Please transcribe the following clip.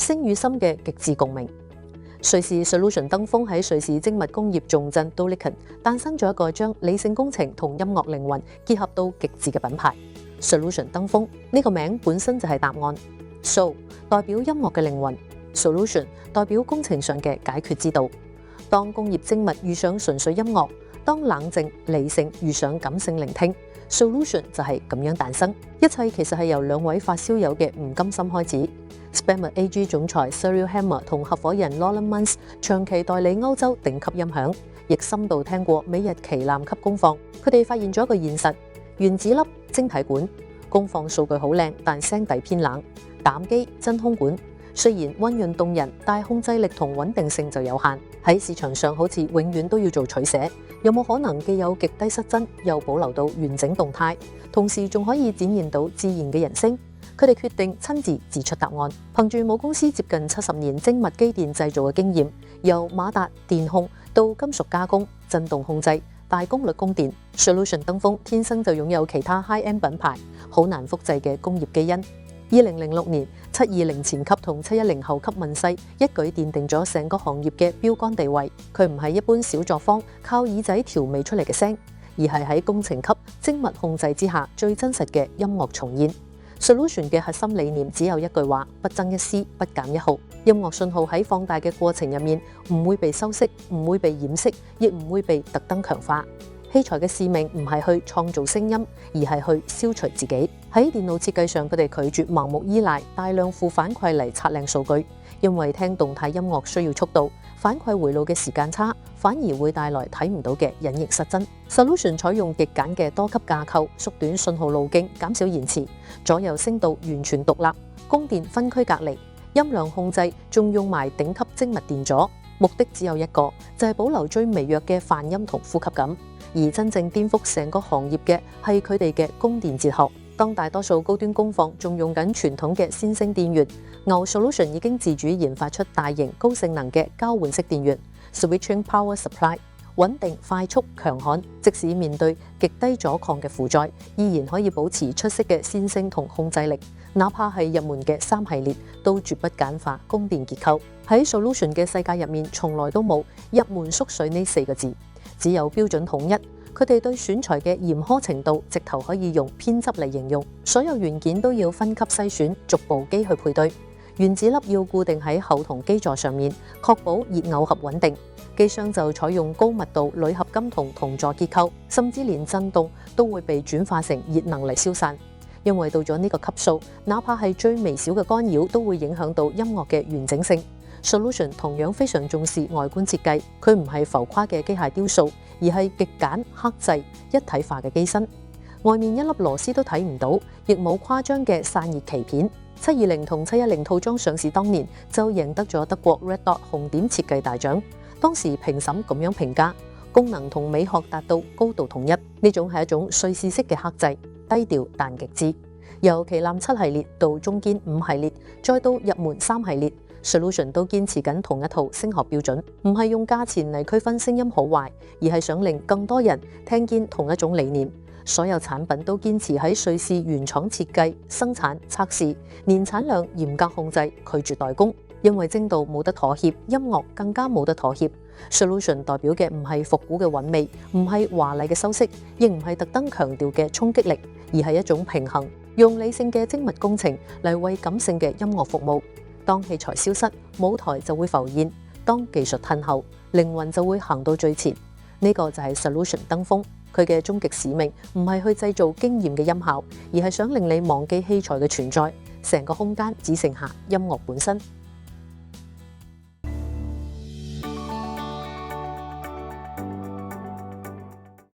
聲與心嘅極致共鳴。瑞士 Solution 登峰喺瑞士精密工業重鎮 Doliken 誕生咗一個將理性工程同音樂靈魂結合到極致嘅品牌。Solution 登峰呢個名本身就係答案。Soul 代表音樂嘅靈魂， Solution 代表工程上嘅解決之道。當工業精密遇上純粹音樂，當冷靜理性遇上感性聆聽， Solution 就係咁樣誕生。一切其實係由兩位發燒友嘅唔甘心開始。Spammer AG 總裁 Cyril Hammer 同合夥人 Roland Muntz 長期代理歐洲頂級音響，亦深度聽過美日旗艦級功放。佢哋發現咗一個現實：原子粒、晶體管功放數據好靚，但聲底偏冷；膽機、真空管雖然溫潤動人，但控制力同穩定性就有限。喺市場上好似永遠都要做取捨，有冇可能既有極低失真，又保留到完整動態，同時仲可以展現到自然嘅人聲？佢哋決定親自指出答案。憑住母公司接近70年精密機電製造嘅經驗，由馬達電控到金屬加工、震動控制、大功率供電， Solution 登峰天生就擁有其他 high-end 品牌好難複製嘅工業基因。2006年720前級同710後級問世，一舉奠定咗成個行業嘅標杆地位。佢唔係一般小作坊靠耳仔調味出嚟嘅聲，而係喺工程級精密控制之下最真實嘅音樂重現。Solution 嘅核心理念只有一句話：不增一絲，不減一毫。音樂信號喺放大嘅過程入面，唔會被修飾，唔會被掩飾，亦唔會被特登強化。器材嘅使命唔係去創造聲音，而係去消除自己。喺電腦設計上，佢哋拒絕盲目依賴大量負反饋嚟刷靚數據，因為聽動態音樂需要速度，反饋回路嘅時間差，反而會帶來睇唔到嘅隱形失真。Solution 採用極簡嘅多級架構，縮短信號路徑，減少延遲，左右聲道完全獨立，供電分區隔離，音量控制仲用埋頂級精密電阻，目的只有一個，就係保留最微弱嘅泛音同呼吸感。而真正顛覆成個行業嘅係佢哋嘅供電哲學。當大多數高端功放仲用緊傳統嘅先聲電源，牛 Solution 已經自主研發出大型高性能嘅交換式電源 Switching Power Supply， 穩定、快速、強悍，即使面對極低阻抗嘅負載，依然可以保持出色嘅先聲同控制力。哪怕係入門嘅3系列，都絕不簡化供電結構。喺 Solution 嘅世界入面，從來都冇入門縮水呢4個字，只有標準統一。佢哋對選材嘅嚴苛程度，直頭可以用偏執嚟形容。所有元件都要分級篩選，逐部機去配對。原子粒要固定喺後銅基座上面，確保熱耦合穩定。機箱就採用高密度鋁合金同銅座結構，甚至連震動都會被轉化成熱能嚟消散。因為到咗呢個級數，哪怕係最微小嘅干擾，都會影響到音樂嘅完整性。Solution 同樣非常重視外觀設計，佢唔係浮誇嘅機械雕塑，而係極簡克制一體化嘅機身。外面一粒螺絲都睇唔到，亦冇誇張嘅散熱鰭片。720同710套裝上市當年就贏得咗德國 Red Dot 紅點設計大獎。當時評審咁樣評價：功能同美學達到高度統一。呢種係一種瑞士式嘅克制，低調但極致。由旗艦7系列到中堅5系列，再到入門3系列。Solution 都堅持緊同一套聲學標準，唔係用價錢嚟區分聲音好壞，而係想令更多人聽見同一種理念。所有產品都堅持喺瑞士原廠設計、生產、測試，年產量嚴格控制，拒絕代工。因為精度冇得妥協，音樂更加冇得妥協。Solution 代表嘅唔係復古嘅韻味，唔係華麗嘅修飾，亦唔係特登強調嘅衝擊力，而係一種平衡，用理性嘅精密工程嚟為感性嘅音樂服務。當器材消失，舞台就會浮現；當技術褪後，靈魂就會行到最前。呢個就係 Solution 登峰，佢嘅終極使命唔係去製造驚豔嘅音效，而係想令你忘記器材嘅存在，成個空間只剩下音樂本身。